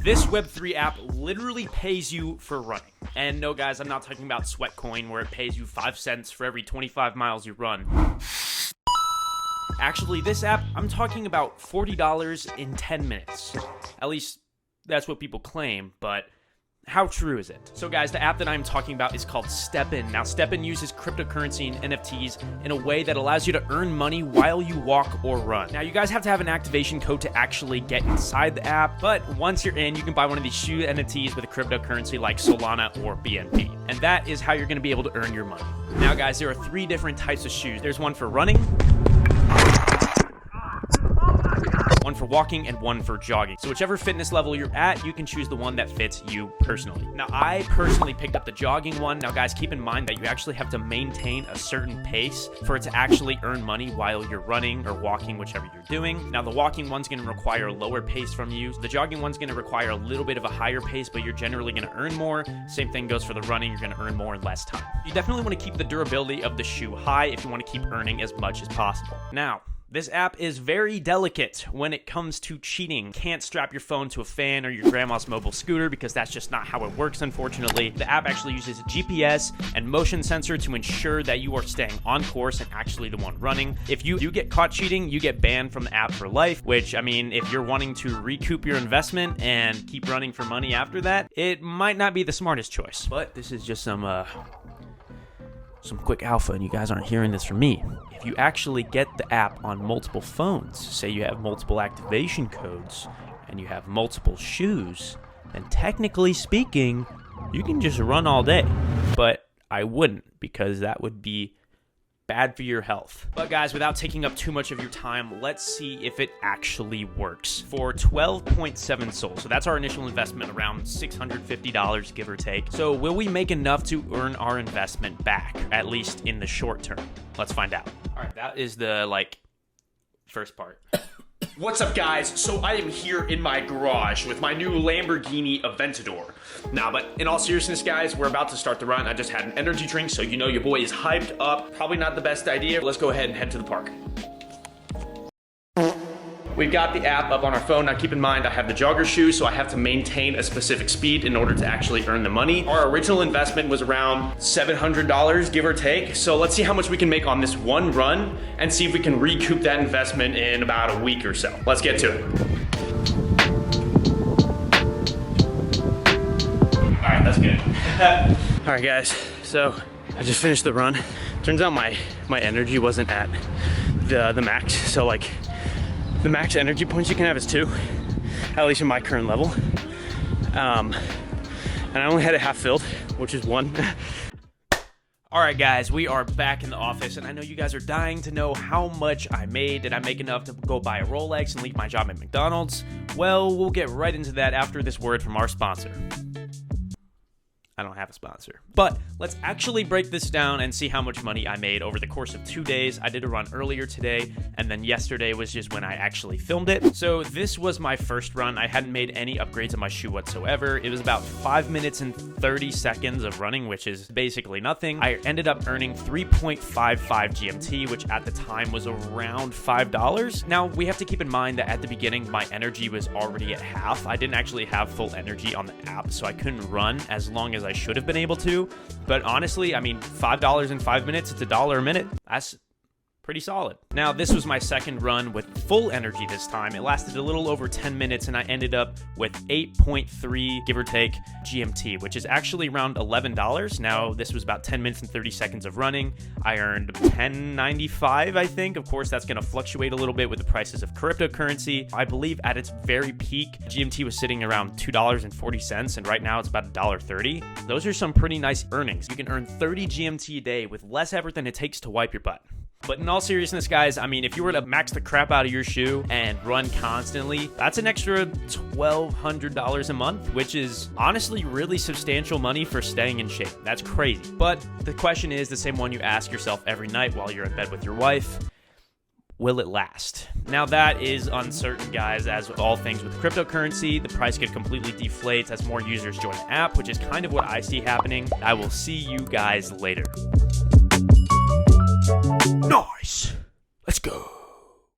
This Web3 app literally pays you for running. And no, guys, I'm not talking about Sweatcoin where it pays you 5 cents for every 25 miles you run. Actually, this app, I'm talking about $40 in 10 minutes. At least that's what people claim, but how true is it? So guys, the app that I'm talking about is called STEPN. Now, STEPN uses cryptocurrency and NFTs in a way that allows you to earn money while you walk or run. Now, you guys have to have an activation code to actually get inside the app, but once you're in, you can buy one of these shoe NFTs with a cryptocurrency like Solana or BNB. And that is how you're gonna be able to earn your money. Now, guys, there are 3 different types of shoes. There's one for running, one for walking, and one for jogging. So whichever fitness level you're at, you can choose the one that fits you personally. Now, I personally picked up the jogging one. Now, guys, keep in mind that you actually have to maintain a certain pace for it to actually earn money while you're running or walking, whichever you're doing. Now, the walking one's gonna require a lower pace from you. The jogging one's gonna require a little bit of a higher pace, but you're generally gonna earn more. Same thing goes for the running. You're gonna earn more in less time. You definitely wanna keep the durability of the shoe high if you wanna keep earning as much as possible. Now, this app is very delicate when it comes to cheating. Can't strap your phone to a fan or your grandma's mobile scooter because that's just not how it works, unfortunately. The app actually uses a GPS and motion sensor to ensure that you are staying on course and actually the one running. If you do get caught cheating, you get banned from the app for life, which, I mean, if you're wanting to recoup your investment and keep running for money after that, it might not be the smartest choice. But this is just some quick alpha, and you guys aren't hearing this from me. If you actually get the app on multiple phones, say you have multiple activation codes and you have multiple shoes, then technically speaking, you can just run all day. But I wouldn't, because that would be bad for your health. But guys, without taking up too much of your time, let's see if it actually works. For 12.7 Sol, so that's our initial investment, around $650, give or take. So will we make enough to earn our investment back, at least in the short term? Let's find out. All right, that is the, first part. What's up, guys? So I am here in my garage with my new Lamborghini Aventador. Now, but in all seriousness, guys, we're about to start the run. I just had an energy drink, so you know your boy is hyped up. Probably not the best idea. Let's go ahead and head to the park. We've got the app up on our phone. Now, keep in mind, I have the jogger shoes, so I have to maintain a specific speed in order to actually earn the money. Our original investment was around $700, give or take. So let's see how much we can make on this one run and see if we can recoup that investment in about a week or so. Let's get to it. All right, that's good. All right, guys, so I just finished the run. Turns out my energy wasn't at the max, so the max energy points you can have is 2, at least in my current level. And I only had it half filled, which is 1. All right, guys, we are back in the office, and I know you guys are dying to know how much I made. Did I make enough to go buy a Rolex and leave my job at McDonald's? Well, we'll get right into that after this word from our sponsor. I don't have a sponsor. But let's actually break this down and see how much money I made over the course of 2 days. I did a run earlier today, and then yesterday was just when I actually filmed it. So this was my first run. I hadn't made any upgrades on my shoe whatsoever. It was about 5 minutes and 30 seconds of running, which is basically nothing. I ended up earning 3.55 GMT, which at the time was around $5. Now, we have to keep in mind that at the beginning, my energy was already at half. I didn't actually have full energy on the app, so I couldn't run as long as I should have been able to. But honestly, I mean, $5 in 5 minutes, it's $1 a minute. That's pretty solid. Now, this was my second run with full energy this time. It lasted a little over 10 minutes, and I ended up with 8.3, give or take, GMT, which is actually around $11. Now, this was about 10 minutes and 30 seconds of running. I earned $10.95, I think. Of course, that's going to fluctuate a little bit with the prices of cryptocurrency. I believe at its very peak, GMT was sitting around $2.40, and right now it's about $1.30. Those are some pretty nice earnings. You can earn 30 GMT a day with less effort than it takes to wipe your butt. But in all seriousness, guys, I mean, if you were to max the crap out of your shoe and run constantly, that's an extra $1,200 a month, which is honestly really substantial money for staying in shape. That's crazy. But the question is the same one you ask yourself every night while you're in bed with your wife. Will it last? Now, that is uncertain, guys. As with all things with cryptocurrency, the price could completely deflate as more users join the app, which is kind of what I see happening. I will see you guys later. Nice. Let's go.